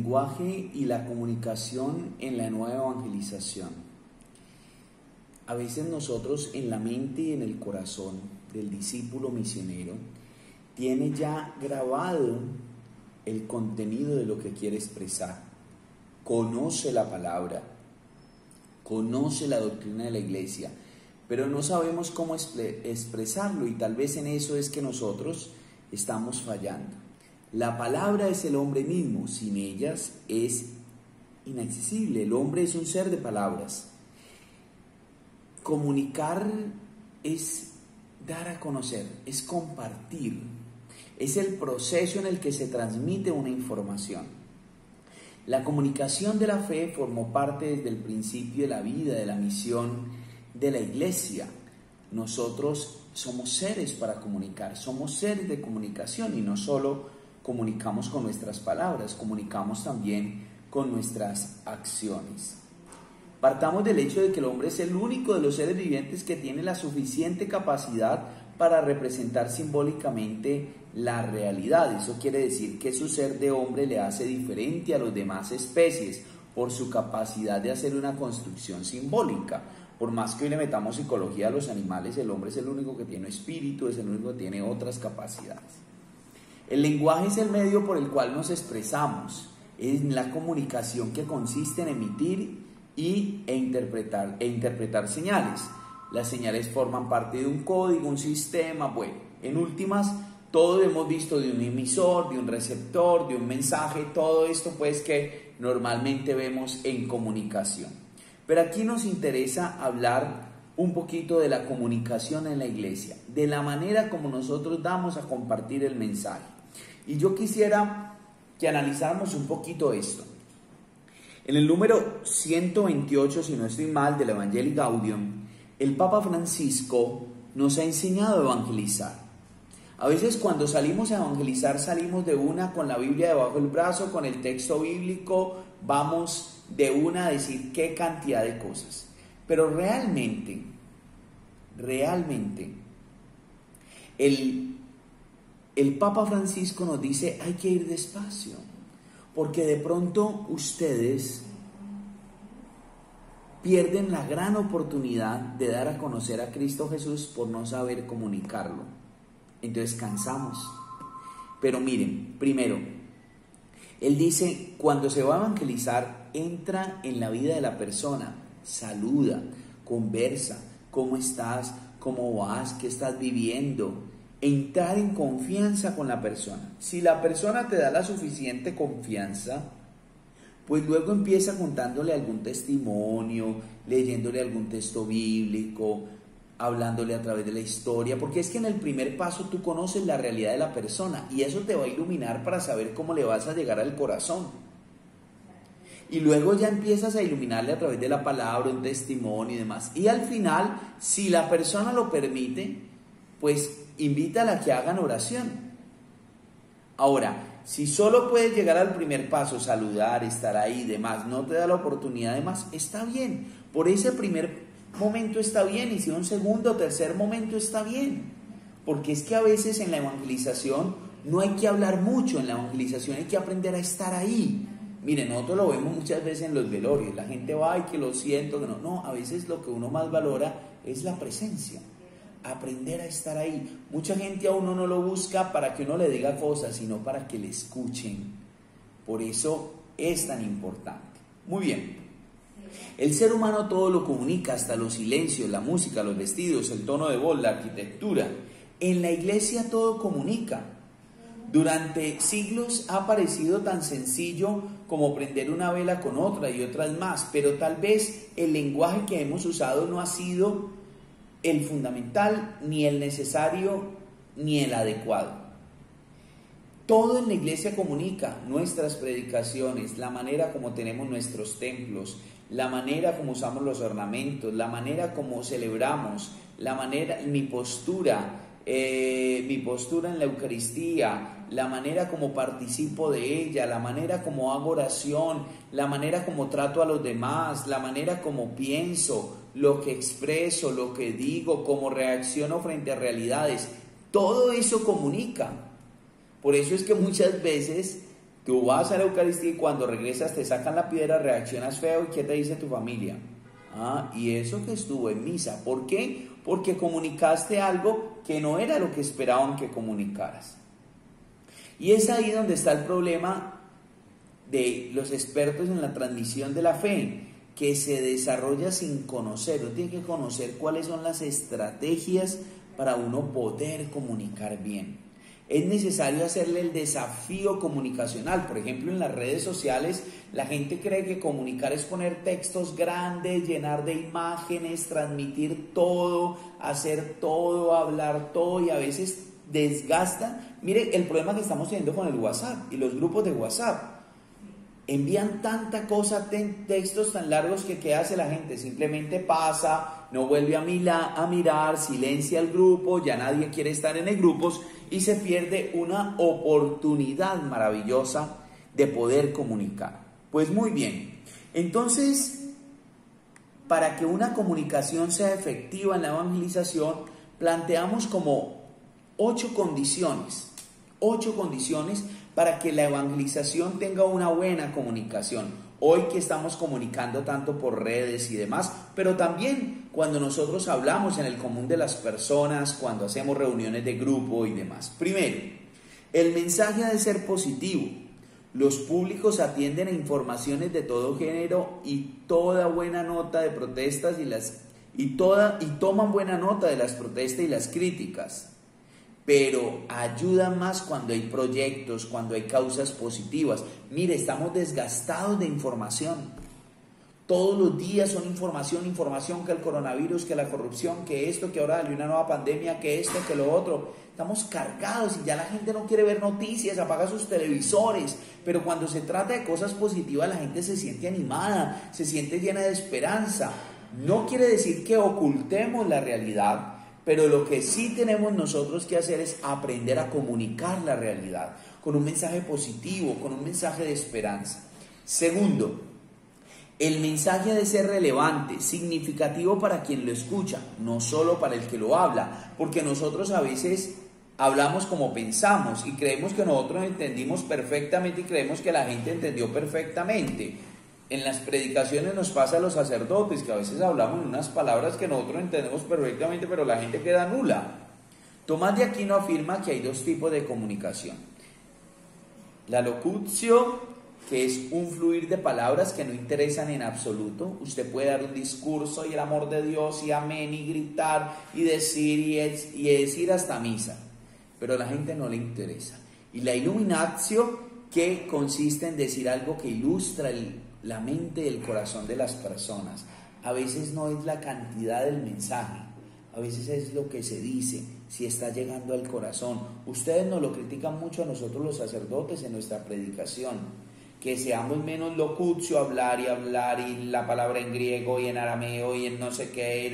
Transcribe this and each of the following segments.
lenguaje y la comunicación en la nueva evangelización. A veces nosotros en la mente y en el corazón del discípulo misionero tiene ya grabado el contenido de lo que quiere expresar. Conoce la palabra, conoce la doctrina de la iglesia, pero no sabemos cómo expresarlo, y tal vez en eso es que nosotros estamos fallando. La palabra es el hombre mismo, sin ellas es inaccesible. El hombre es un ser de palabras. Comunicar es dar a conocer, es compartir, es el proceso en el que se transmite una información. La comunicación de la fe formó parte desde el principio de la vida, de la misión de la iglesia. Nosotros somos seres para comunicar, somos seres de comunicación, y no solo comunicamos con nuestras palabras, comunicamos también con nuestras acciones. Partamos del hecho de que el hombre es el único de los seres vivientes que tiene la suficiente capacidad para representar simbólicamente la realidad. Eso quiere decir que su ser de hombre le hace diferente a las demás especies por su capacidad de hacer una construcción simbólica. Por más que hoy le metamos psicología a los animales, el hombre es el único que tiene espíritu, es el único que tiene otras capacidades. El lenguaje es el medio por el cual nos expresamos, es la comunicación que consiste en emitir e interpretar señales. Las señales forman parte de un código, un sistema. Bueno, en últimas, todo hemos visto de un emisor, de un receptor, de un mensaje, todo esto pues que normalmente vemos en comunicación. Pero aquí nos interesa hablar un poquito de la comunicación en la iglesia, de la manera como nosotros damos a compartir el mensaje. Y yo quisiera que analizáramos un poquito esto. En el número 128, si no estoy mal, del Evangelii Gaudium, el Papa Francisco nos ha enseñado a evangelizar. A veces cuando salimos a evangelizar, salimos de una con la Biblia debajo del brazo, con el texto bíblico, vamos de una a decir qué cantidad de cosas. Pero realmente, el Papa Francisco nos dice, hay que ir despacio, porque de pronto ustedes pierden la gran oportunidad de dar a conocer a Cristo Jesús por no saber comunicarlo. Entonces cansamos. Pero miren, primero, él dice, cuando se va a evangelizar, entra en la vida de la persona, saluda, conversa, ¿cómo estás? ¿Cómo vas? ¿Qué estás viviendo? Entrar en confianza con la persona. Si la persona te da la suficiente confianza, pues luego empieza contándole algún testimonio, leyéndole algún texto bíblico, hablándole a través de la historia, porque es que en el primer paso tú conoces la realidad de la persona y eso te va a iluminar para saber cómo le vas a llegar al corazón. Y luego ya empiezas a iluminarle a través de la palabra, un testimonio y demás. Y al final, si la persona lo permite, pues invítala a que hagan oración. Ahora, si solo puedes llegar al primer paso, saludar, estar ahí y demás, no te da la oportunidad de más, está bien. Por ese primer momento está bien, y si un segundo o tercer momento está bien. Porque es que a veces en la evangelización no hay que hablar mucho, en la evangelización hay que aprender a estar ahí. Miren, nosotros lo vemos muchas veces en los velorios, la gente va y que lo siento, que no. No, a veces lo que uno más valora es la presencia. Aprender a estar ahí. Mucha gente a uno no lo busca para que uno le diga cosas, sino para que le escuchen. Por eso es tan importante. Muy bien. El ser humano todo lo comunica, hasta los silencios, la música, los vestidos, el tono de voz, la arquitectura. En la iglesia todo comunica. Durante siglos ha parecido tan sencillo como prender una vela con otra y otras más, pero tal vez el lenguaje que hemos usado no ha sido el fundamental, ni el necesario, ni el adecuado. Todo en la iglesia comunica, nuestras predicaciones, la manera como tenemos nuestros templos, la manera como usamos los ornamentos, la manera como celebramos, la manera, mi postura en la Eucaristía, la manera como participo de ella, la manera como hago oración, la manera como trato a los demás, la manera como pienso, lo que expreso, lo que digo, cómo reacciono frente a realidades, todo eso comunica. Por eso es que muchas veces Tú vas a la Eucaristía y cuando regresas te sacan la piedra, reaccionas feo, ¿y qué te dice tu familia? Ah, y eso que estuvo en misa. ¿Por qué? Porque comunicaste algo que no era lo que esperaban que comunicaras. Y es ahí donde está el problema de los expertos en la transmisión de la fe, que se desarrolla sin conocer. Uno tiene que conocer cuáles son las estrategias para uno poder comunicar bien. Es necesario hacerle el desafío comunicacional. Por ejemplo, en las redes sociales, la gente cree que comunicar es poner textos grandes, llenar de imágenes, transmitir todo, hacer todo, hablar todo, y a veces desgasta. Mire el problema que estamos teniendo con el WhatsApp y los grupos de WhatsApp. Envían tanta cosa, textos tan largos, que ¿qué hace la gente? Simplemente pasa, no vuelve a mirar, silencia el grupo, ya nadie quiere estar en el grupo y se pierde una oportunidad maravillosa de poder comunicar. Pues muy bien, entonces, para que una comunicación sea efectiva en la evangelización, planteamos como 8 condiciones para que la evangelización tenga una buena comunicación. Hoy que estamos comunicando tanto por redes y demás, pero también cuando nosotros hablamos en el común de las personas, cuando hacemos reuniones de grupo y demás. Primero, el mensaje ha de ser positivo. Los públicos atienden a informaciones de todo género y toda buena nota de protestas y toman buena nota de las protestas y las críticas. Pero ayuda más cuando hay proyectos, cuando hay causas positivas. Mire, estamos desgastados de información. Todos los días son información, que el coronavirus, que la corrupción, que esto, que ahora hay una nueva pandemia, que esto, que lo otro. Estamos cargados y ya la gente no quiere ver noticias, apaga sus televisores. Pero cuando se trata de cosas positivas, la gente se siente animada, se siente llena de esperanza. No quiere decir que ocultemos la realidad, pero lo que sí tenemos nosotros que hacer es aprender a comunicar la realidad con un mensaje positivo, con un mensaje de esperanza. Segundo, el mensaje ha de ser relevante, significativo para quien lo escucha, no solo para el que lo habla, porque nosotros a veces hablamos como pensamos y creemos que nosotros entendimos perfectamente y creemos que la gente entendió perfectamente. En las predicaciones nos pasa a los sacerdotes que a veces hablamos en unas palabras que nosotros entendemos perfectamente, pero la gente queda nula. Tomás de Aquino afirma que hay 2 tipos de comunicación. La locutio, que es un fluir de palabras que no interesan en absoluto. Usted puede dar un discurso y el amor de Dios y amén y gritar y decir y decir hasta misa, pero a la gente no le interesa. Y la illuminatio, que consiste en decir algo que ilustra la mente y el corazón de las personas. A veces no es la cantidad del mensaje, a veces es lo que se dice, si está llegando al corazón. Ustedes nos lo critican mucho a nosotros los sacerdotes en nuestra predicación, que seamos menos locutio, hablar y la palabra en griego y en arameo y en no sé qué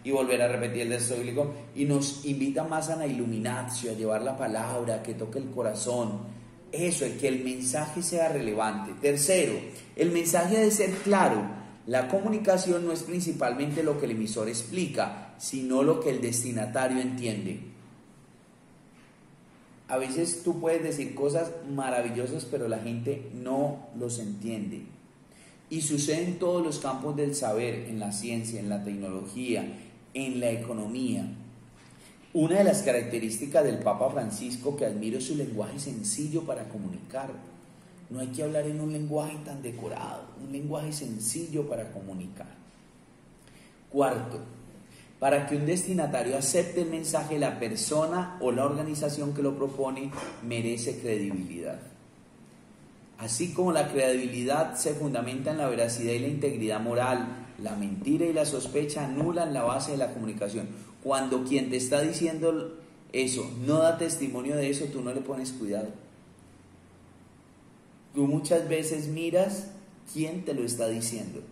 y volver a repetir el texto bíblico, y nos invitan más a la illuminatio, a llevar la palabra, que toque el corazón. Eso, es que el mensaje sea relevante. Tercero, el mensaje debe ser claro. La comunicación no es principalmente lo que el emisor explica, sino lo que el destinatario entiende. A veces tú puedes decir cosas maravillosas, pero la gente no los entiende. Y sucede en todos los campos del saber, en la ciencia, en la tecnología, en la economía. Una de las características del Papa Francisco que admiro es su lenguaje sencillo para comunicar. No hay que hablar en un lenguaje tan decorado, un lenguaje sencillo para comunicar. Cuarto, para que un destinatario acepte el mensaje, la persona o la organización que lo propone merece credibilidad. Así como la credibilidad se fundamenta en la veracidad y la integridad moral, la mentira y la sospecha anulan la base de la comunicación. Cuando quien te está diciendo eso no da testimonio de eso, tú no le pones cuidado. Tú muchas veces miras quién te lo está diciendo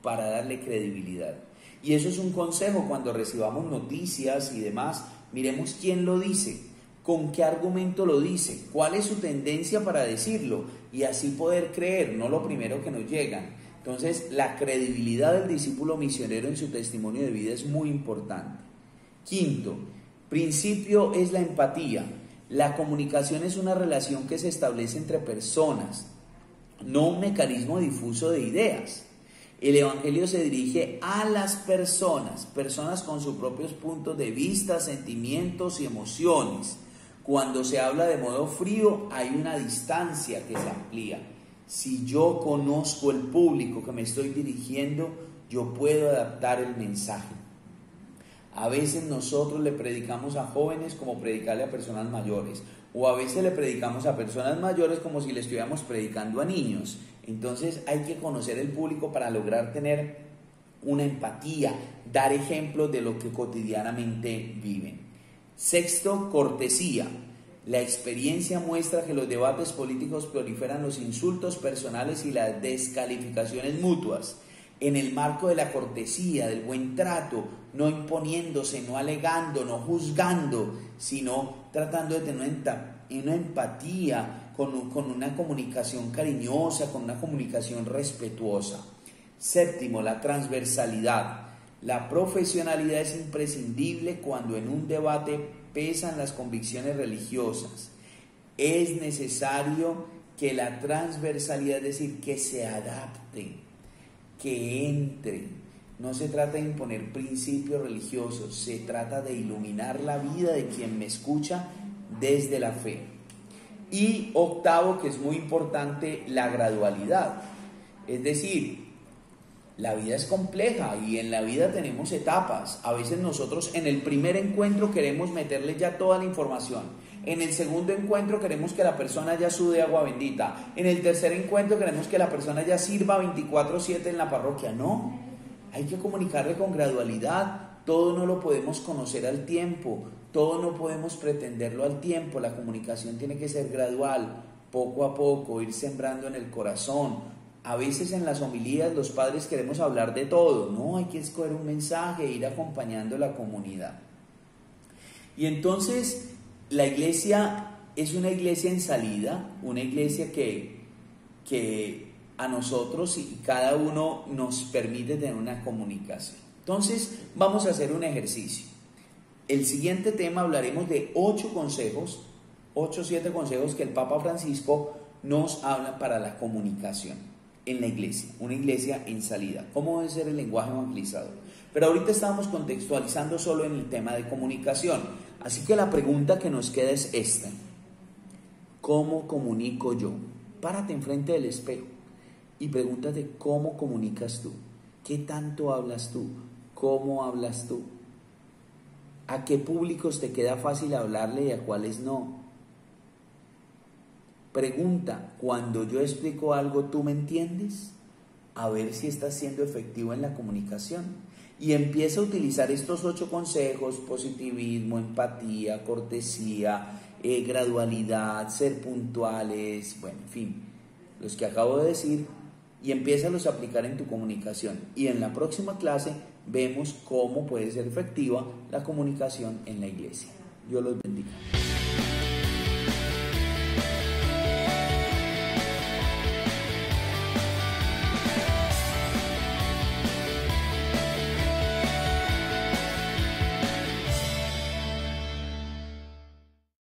para darle credibilidad. Y eso es un consejo cuando recibamos noticias y demás. Miremos quién lo dice, con qué argumento lo dice, cuál es su tendencia para decirlo, y así poder creer, no lo primero que nos llega. Entonces, la credibilidad del discípulo misionero en su testimonio de vida es muy importante. Quinto, principio es la empatía. La comunicación es una relación que se establece entre personas, no un mecanismo difuso de ideas. El Evangelio se dirige a las personas, personas con sus propios puntos de vista, sentimientos y emociones. Cuando se habla de modo frío, hay una distancia que se amplía. Si yo conozco el público que me estoy dirigiendo, yo puedo adaptar el mensaje. A veces nosotros le predicamos a jóvenes como predicarle a personas mayores, o a veces le predicamos a personas mayores como si le estuviéramos predicando a niños. Entonces hay que conocer el público para lograr tener una empatía, dar ejemplos de lo que cotidianamente viven. Sexto, cortesía. La experiencia muestra que los debates políticos proliferan los insultos personales y las descalificaciones mutuas. En el marco de la cortesía, del buen trato, no imponiéndose, no alegando, no juzgando, sino tratando de tener una empatía, con una comunicación cariñosa, con una comunicación respetuosa. Séptimo, la transversalidad. La profesionalidad es imprescindible cuando en un debate pesan las convicciones religiosas. Es necesario que la transversalidad, es decir, que se adapte, que entre. No se trata de imponer principios religiosos, se trata de iluminar la vida de quien me escucha desde la fe. Y octavo, que es muy importante, la gradualidad. Es decir, la vida es compleja y en la vida tenemos etapas. A veces nosotros en el primer encuentro queremos meterle ya toda la información. En el segundo encuentro queremos que la persona ya sude agua bendita. En el tercer encuentro queremos que la persona ya sirva 24/7 en la parroquia. No, hay que comunicarle con gradualidad. Todo no lo podemos conocer al tiempo. Todo no podemos pretenderlo al tiempo. La comunicación tiene que ser gradual, poco a poco, ir sembrando en el corazón. A veces en las homilías los padres queremos hablar de todo. No, hay que escoger un mensaje, ir acompañando a la comunidad. Y entonces la iglesia es una iglesia en salida, una iglesia que a nosotros y cada uno nos permite tener una comunicación. Entonces vamos a hacer un ejercicio. El siguiente tema hablaremos de 8 consejos, 8 o 7 consejos que el Papa Francisco nos habla para la comunicación en la iglesia, una iglesia en salida. ¿Cómo debe ser el lenguaje evangelizador? Pero ahorita estamos contextualizando solo en el tema de comunicación. Así que la pregunta que nos queda es esta: ¿cómo comunico yo? Párate enfrente del espejo y pregúntate cómo comunicas tú. ¿Qué tanto hablas tú? ¿Cómo hablas tú? ¿A qué públicos te queda fácil hablarle y a cuáles no? Pregunta: cuando yo explico algo, ¿tú me entiendes? A ver si estás siendo efectivo en la comunicación. Y empieza a utilizar estos 8 consejos: positivismo, empatía, cortesía, gradualidad, ser puntuales, bueno, en fin, los que acabo de decir, y empiézalos a aplicar en tu comunicación. Y en la próxima clase vemos cómo puede ser efectiva la comunicación en la iglesia. Dios los bendiga.